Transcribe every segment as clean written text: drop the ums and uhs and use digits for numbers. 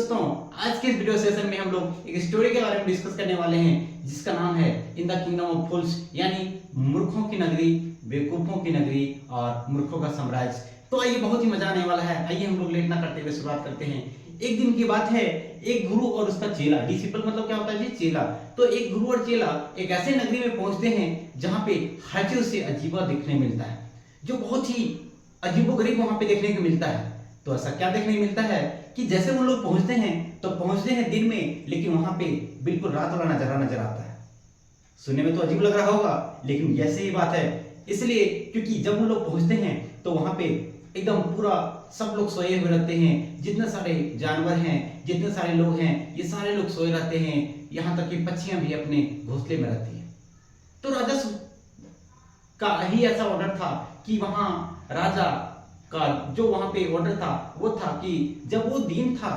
दोस्तों, आज के इस वीडियो सेशन में हम लोग एक स्टोरी के बारे में डिस्कस करने वाले हैं जिसका नाम है इन द किंगडम ऑफ फूल्स, यानी मूर्खों की नगरी, बेवकूफों की नगरी और मूर्खों का साम्राज्य। तो आइए, बहुत ही मजा आने वाला है। आइए हम लोग लेट ना करते हुए शुरुआत करते हैं। एक दिन की बात है, एक गुरु और उसका चेला, डिसिपल मतलब क्या होता है जी, चेला। तो एक गुरु और चेला एक ऐसे नगरी में पहुंचते हैं जहां पे हर चीज से अजीबा देखने मिलता है, जो बहुत ही अजीबोगरीब वहां पे देखने को मिलता है। तो ऐसा क्या देखने को मिलता है कि जैसे वो लोग पहुंचते हैं तो पहुंचते हैं दिन में, लेकिन वहां पे बिल्कुल रात वाला नजारा नजर आता है। सुनने में तो अजीब लग रहा होगा, लेकिन ऐसे ही बात है। इसलिए क्योंकि जब वो लोग पहुंचते हैं तो वहां पे एकदम पूरा सब लोग सोए हुए रहते हैं। जितने सारे जानवर हैं, जितने सारे लोग हैं, ये सारे लोग सोए रहते हैं। यहाँ तक कि पक्षियां भी अपने घोंसले में रहती हैं। तो राजा का ही ऐसा ऑर्डर था कि वहां राजा का जो वहां पे ऑर्डर था वो था कि जब वो दिन था,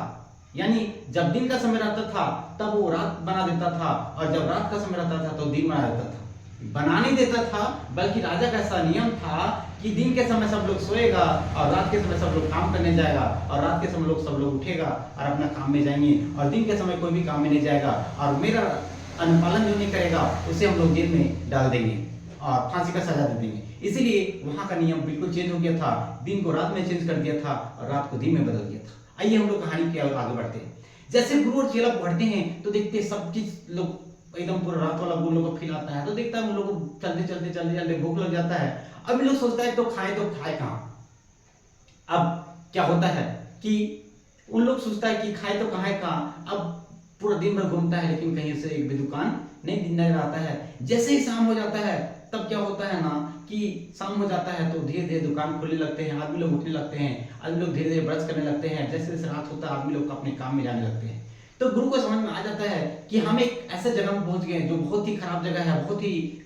यानी जब दिन का समय रहता था तब वो रात बना देता था, और जब रात का समय रहता था तो दिन बना देता था। बना नहीं देता था, बल्कि राजा का ऐसा नियम था कि दिन के समय सब लोग सोएगा और रात के समय सब लोग काम करने जाएगा, और रात के समय सब लोग उठेगा और अपना काम में जाएंगे, और दिन के समय कोई भी काम में नहीं जाएगा, और मेरा अनुपालन जो नहीं करेगा उसे हम लोग जेल में डाल देंगे और फांसी का सजा दे देंगे। इसीलिए वहां का नियम बिल्कुल चेंज हो गया था। दिन को रात में चेंज कर दिया था और रात को दिन में बदल दिया था। आइए हम लोग कहानी के आगे बढ़ते हैं। जैसे गुरु और चेला पढ़ते हैं तो देखते हैं सब चीज लोग एकदम पूरा रात वाला वो लोग को फील आता है। तो देखता है उन लोगों को चलते भूख लग जाता है। अब लोग सोचता है तो खाए कहाँ। अब क्या होता है कि उन लोग सोचता है कि खाए तो कहाँ। अब पूरा दिन भर घूमता है, लेकिन कहीं से एक भी दुकान नहीं नजर आता है। जैसे ही शाम हो जाता है तब क्या होता है ना कि शाम हो जाता है तो धीरे धीरे दुकान खुलने लगते हैं, आदमी लोग उठने लगते हैं, आदमी लोग धीरे धीरे ब्रश करने लगते हैं। जैसे जैसे रात होता है आदमी लोग अपने काम में जाने लगते हैं। तो गुरु को समझ में आ जाता है कि हम एक ऐसे जगह में पहुंच गए जो बहुत ही खराब जगह है, बहुत ही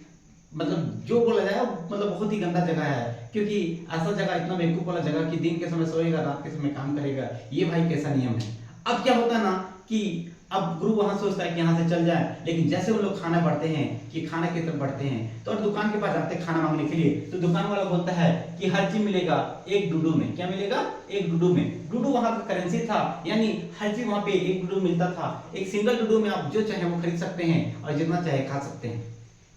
मतलब जो बोला जाए मतलब बहुत ही गंदा जगह है। क्योंकि ऐसा जगह, इतना बेवकूफ वाला जगह कि दिन के समय सोएगा, रात के समय काम करेगा, ये भाई कैसा नियम है। अब क्या होता है ना कि अब गुरु वहां सोचता है कि यहाँ से चल जाए, लेकिन जैसे वो लोग खाना बढ़ते हैं कि खाना की तरफ बढ़ते हैं तो दुकान के पास जाते हैं खाना मांगने के लिए। तो दुकान वाला बोलता है कि हर चीज मिलेगा एक डुडू में। क्या मिलेगा? एक डुडू में। डुडू वहां का करेंसी था, यानी हर चीज वहां पे एक डुडू मिलता था। एक सिंगल डुडू में आप जो चाहे वो खरीद सकते हैं और जितना चाहे खा सकते हैं।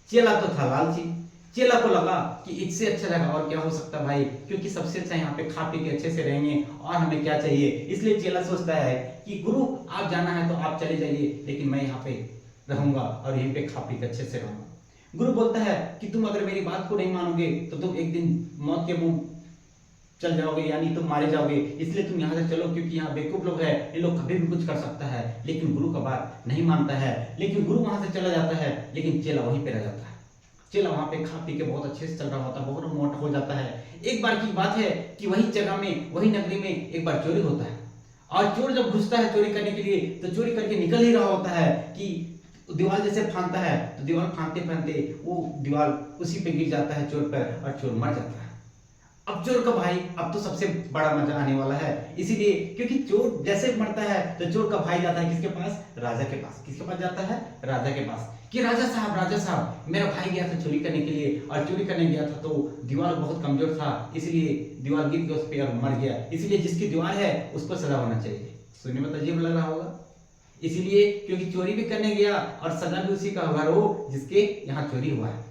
चेला तो था लालची। चेला को लगा कि इससे अच्छा जगह और क्या हो सकता है भाई, क्योंकि सबसे अच्छा यहाँ पे खा पी के अच्छे से रहेंगे और हमें क्या चाहिए। इसलिए चेला सोचता है कि गुरु आप जाना है तो आप चले जाइए, लेकिन मैं यहाँ पे रहूंगा और यहीं पे खा पी के अच्छे से रहूंगा। गुरु बोलता है कि तुम अगर मेरी बात को नहीं मानोगे तो तुम एक दिन मौत के मुंह चल जाओगे, यानी तुम मारे जाओगे। इसलिए तुम यहाँ से चलो, क्योंकि यहाँ बेवकूफ लोग है, ये लोग कभी भी कुछ कर सकता है। लेकिन गुरु का बात नहीं मानता है, लेकिन गुरु वहां से चला जाता है, लेकिन चेला वहीं पे रह जाता है। चेला वहां पे खा पी के बहुत अच्छे से चल रहा होता है, बहुत मोटा हो जाता है। एक बार की बात है कि वही जगह में, वही नगरी में एक बार चोरी होता है, और चोर जब घुसता है चोरी करने के लिए तो चोरी करके निकल ही रहा होता है कि दीवार जैसे फांदता है, तो दीवार फांदते फांदते वो दीवार उसी पे गिर जाता है चोर पर, और चोर मर जाता है। अब चोर का भाई, अब तो सबसे बड़ा मजा आने वाला है। इसीलिए क्योंकि चोर जैसे मरता है तो चोर का भाई जाता है किसके पास? राजा के पास। किसके पास जाता है? राजा के पास। कि राजा साहब, मेरा भाई गया था चोरी करने के लिए, और चोरी करने गया था तो दीवार बहुत कमजोर था, इसलिए दीवार गिर गया उस पर और मर गया। इसलिए जिसकी दीवार है उसको सजा होना चाहिए। सुनने में तो अजीब लग रहा होगा, इसीलिए क्योंकि चोरी भी करने गया और सजा भी उसी का होगा हो जिसके यहाँ चोरी हुआ है।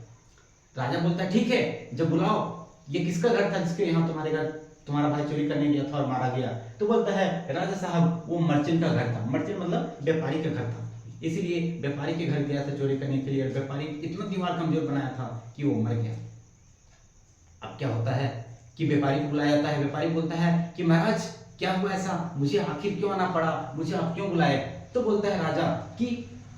राजा बोलता है ठीक है, जब बुलाओ। ये किसका घर था जिसके यहाँ तुम्हारे घर तुम्हारा भाई चोरी करने गया था और मारा गया? तो बोलता है राजा साहब वो मर्चेंट का घर था। मर्चेंट मतलब व्यापारी का घर था, इसीलिए व्यापारी के घर गया था चोरी करने के लिए, और व्यापारी इतना दीवार कमजोर बनाया था कि वो मर गया। अब क्या होता है कि व्यापारी को बुलाया जाता है। व्यापारी बोलता है कि महाराज क्या हुआ ऐसा, मुझे आखिर क्यों आना पड़ा, मुझे आप क्यों बुलाए? तो बोलता है राजा कि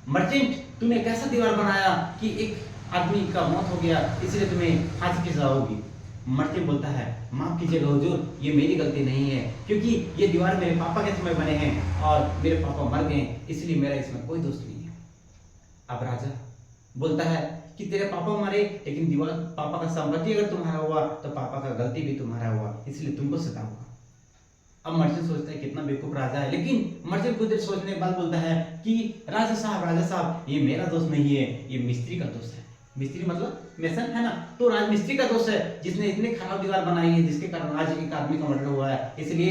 मर्चेंट तुमने कैसा दीवार बनाया कि एक आदमी का मौत हो गया, इसलिए तुम्हें फांसी की सजा होगी। मर्चेंट बोलता है माफ कीजिएगा हुजूर, ये मेरी गलती नहीं है, क्योंकि ये दीवार मेरे पापा के समय बने हैं और मेरे पापा मर गए, इसलिए मेरा इसमें कोई दोष नहीं है। अब राजा बोलता है कि तेरे पापा मरे, लेकिन दीवार पापा का संपत्ति अगर तुम्हारा हुआ तो पापा का गलती भी तुम्हारा हुआ, इसलिए तुमको सजा हुआ। अब मर्चेंट सोचता है कितना बेवकूफ राजा है, लेकिन मर्चेंट कुछ देर सोचने के बाद बोलता है कि राजा साहब ये मेरा दोस्त नहीं है, ये मिस्त्री का दोस्त है। मिस्त्री मतलब मेसन है ना, तो राजमिस्त्री का दोस्त है जिसने इतनी खराब दीवार बनाई है जिसके कारण आज एक आदमी का मर्डर हुआ है। इसलिए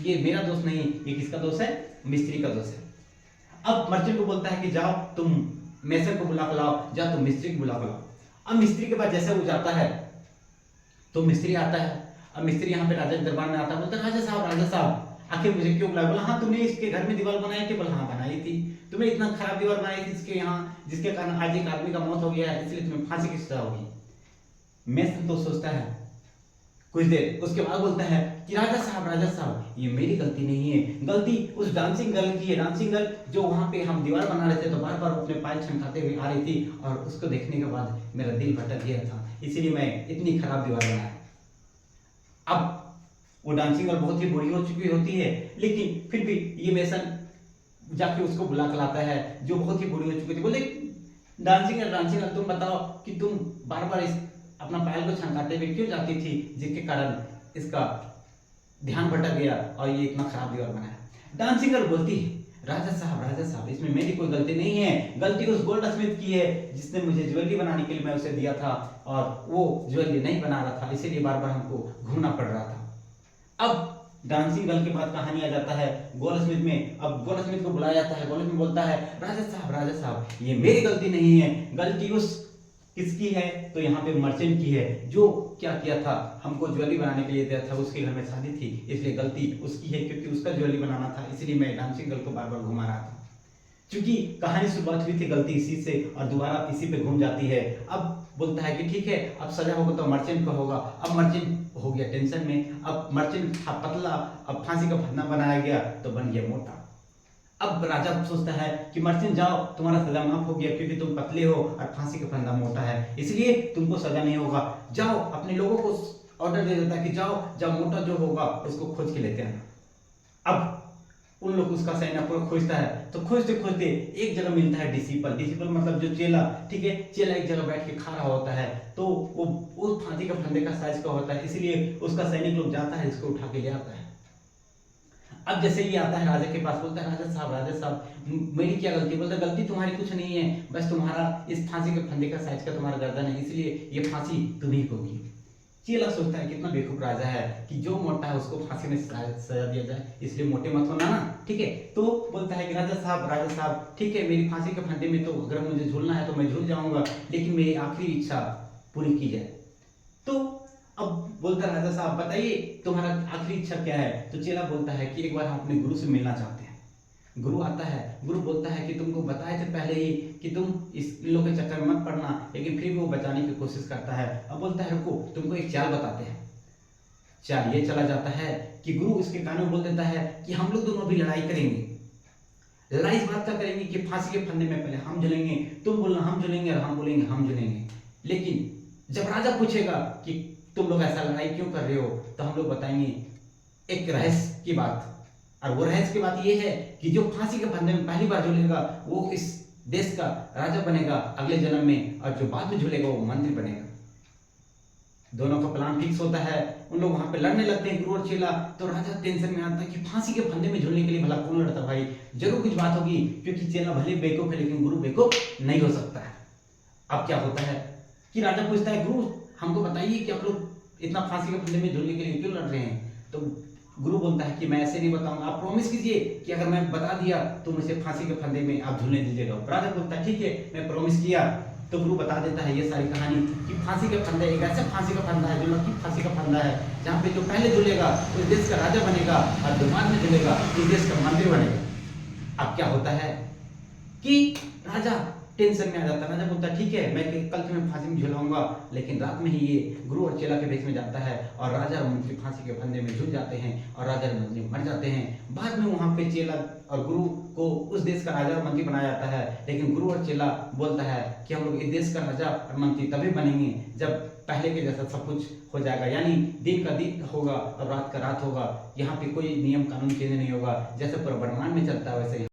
ये मेरा दोस्त नहीं, ये किसका दोस्त है? मिस्त्री का दोष है। अब मर्चेंट को बोलता है कि जाओ तुम मेसन को बुला के लाओ, जाओ तुम मिस्त्री को बुला के लाओ। अब मिस्त्री के पास जैसे वो जाता है तो मिस्त्री आता है। अब मिस्त्री यहाँ पे राजा के दरबार में आता है, बोलता है राजा साहब आखिर मुझे क्यों बुलाया? बोला हाँ तुमने इसके घर में दीवार बनाई थी। बोला हाँ बनाई थी। तुमने इतना खराब दीवार बनाई थी इसके यहाँ, जिसके कारण आज एक आदमी का मौत हो गया है, इसलिए तुम्हें फांसी की सजा होगी। मेसन तो सोचता है कुछ देर, उसके बाद बोलता है कि राजा साहब ये मेरी गलती नहीं है, गलती उस डांसिंग गर्ल की है। डांसिंग गर्ल जो वहां पे हम दीवार बना रहे थे तो बार बार अपने पैर छमकाते हुए आ रही थी और उसको देखने के बाद मेरा दिल भटक गया था, इसीलिए मैं इतनी खराब दीवार बनाया। अब वो डांसिंग गर्ल बहुत ही बुरी हो चुकी होती है, लेकिन फिर भी ये मेसन जाके उसको बुला कर लाता है जो बहुत ही बुरी हो चुकी थी। बोले डांसिंग गर्ल तुम बताओ कि तुम बार बार इस अपना पैर को छमकाते हुए क्यों जाती थी, जिसके कारण इसका ध्यान भटक गया और ये इतना खराब दीवार बनाया। डांसिंग गर्ल बोलती है राजा साहब इसमें मेरी कोई गलती नहीं है, गलती उस गोल्ड स्मिथ की है जिसने मुझे ज्वेलरी बनाने के लिए मैं उसे दिया था और वो ज्वेलरी नहीं बना रहा था, इसीलिए बार बार हमको घूमना पड़ रहा था। अब डांसिंग गर्ल के बाद कहानी आ जाता है गोल्ड स्मिथ में। अब गोल्ड स्मिथ को बुलाया जाता है। गोल्ड स्मिथ बोलता है राजा साहब ये मेरी गलती नहीं है, गलती उस किसकी है? तो यहाँ पे मर्चेंट की है, जो क्या किया था, हमको ज्वेलरी बनाने के लिए दिया था, उसके घर में शादी थी, इसलिए गलती उसकी है क्योंकि उसका ज्वेलरी बनाना था, इसलिए मैं डांसिंग गर्ल को बार बार घुमा रहा था। क्योंकि कहानी शुरुआत हुई थी गलती इसी से और दोबारा इसी पे घूम जाती है। अब बोलता है कि ठीक है अब सजा होगा तो मर्चेंट का होगा। अब मर्चेंट हो गया टेंशन में। अब मर्चेंट था पतला, अब फांसी का फंदा बनाया गया तो बन गया मोटा। अब राजा सोचता है कि मर्चेंट जाओ तुम्हारा सजा माफ हो गया क्योंकि तुम पतले हो और फांसी का फंदा मोटा है, इसलिए तुमको सजा नहीं होगा। जाओ अपने लोगों को ऑर्डर दे देता है कि जाओ मोटा जो होगा उसको खोज के लेते हैं। अब उन लोग उसका सैन्य पूरा खोजता है तो खोजते खोजते एक जगह मिलता है डिसिपल मतलब जो चेला, ठीक है, चेला एक जगह बैठ के खा रहा होता है तो वो उस फांसी का फंदे का साइज का होता है, इसलिए उसका सैनिक लोग जाता है इसको उठा के ले आता है। अब जैसे ये आता है राजा के पास, बोलता है राजा साहब मेरी क्या गलती? बोलता है गलती तुम्हारी कुछ नहीं है, बस तुम्हारा इस फांसी के फंदे का साइज का तुम्हारा गर्दन है, इसलिए ये फांसी तुम्ही को होगी। चेला सोचता है कितना बेवकूफ राजा है कि जो मोटा है उसको फांसी में सजा दिया जाए, इसलिए मोटे मत होना ना, ठीक है। तो बोलता है कि राजा साहब ठीक है मेरी फांसी के फंदे में तो अगर मुझे झूलना है तो मैं झूल जाऊंगा, लेकिन मेरी आखिरी इच्छा पूरी की जाए। तो अब बोलता है राजा साहब बताइए तुम्हारा आखिरी इच्छा क्या है? तो चेला बोलता है कि एक बार हम अपने गुरु से मिलना चाहते हैं। गुरु आता है, गुरु बोलता है कि तुमको बताए थे पहले ही कि तुम इन लोग के चक्कर में मत पड़ना, लेकिन फिर भी वो बचाने की कोशिश करता है। अब बोलता है रुको तुमको एक चाल बताते हैं। चाल ये चला जाता है कि गुरु उसके कान में बोल देता है कि हम लोग दोनों भी लड़ाई करेंगे। लड़ाई इस बात का करेंगे कि फांसी के फंदे में पहले हम झूलेंगे, तुम बोलना हम झूलेंगे और हम बोलेंगे हम झूलेंगे। लेकिन जब राजा पूछेगा कि तुम लोग ऐसा लड़ाई क्यों कर रहे हो, तो हम लोग बताएंगे एक रहस्य की बात, और वो रहस्य की बात ये है कि जो फांसी के फंदे में पहली बार झूलेगा वो इस देश का राजा बनेगा अगले जन्म में, और जो बाद में झूलेगा वो मंत्री बनेगा। दोनों का प्लान फिक्स होता है। उन लोग वहां पे लड़ने लगते हैं गुरु और चेला। तो राजा टेंशन में आता है कि फांसी के फंदे में झूलने के लिए भला कौन लड़ता भाई, जरूर कुछ बात होगी, क्योंकि चेला भले बेवकूफ है लेकिन गुरु बेवकूफ नहीं हो सकता है। अब क्या होता है कि राजा पूछता है गुरु हमको बताइए कि आप लोग इतना फांसी के फंदे में झूलने के लिए क्यों लड़ रहे हैं? तो गुरु बोलता है कि मैं ऐसे नहीं बताऊंगा, आप प्रॉमिस कीजिए कि अगर मैं बता दिया तो मुझे फांसी के फंदे में आप झूलने दीजिएगा। राजा बोलता है ठीक है मैं प्रॉमिस किया। तो गुरु बता देता है ये सारी कहानी कि फांसी का फंदा एक ऐसा फांसी का फंदा है जो लकी फांसी का फंदा है, जहाँ पे जो पहले झूलेगा उस देश का राजा बनेगा और जो बाद में झूलेगा उस देश का मंत्री बनेगा। अब क्या होता है कि राजा टेंशन में आ जाता है। राजा बोलता है ठीक है मैं कल तुम्हें फांसी में झुलाऊंगा, लेकिन रात में ही ये गुरु और चेला के भेष में जाता है और राजा और मंत्री फांसी के फंदे में झूल जाते हैं और राजा और मंत्री मर जाते हैं। बाद में वहां पे चेला और गुरु को उस देश का राजा और मंत्री बनाया जाता है, लेकिन गुरु और चेला बोलता है कि हम लोग इस देश का राजा और मंत्री तभी बनेंगे जब पहले के जैसा सब कुछ हो जाएगा, यानी दिन का दिन होगा और रात का रात होगा। यहाँ पे कोई नियम कानून चेंज नहीं होगा, जैसे पूरा ब्रह्मांड में चलता है वैसे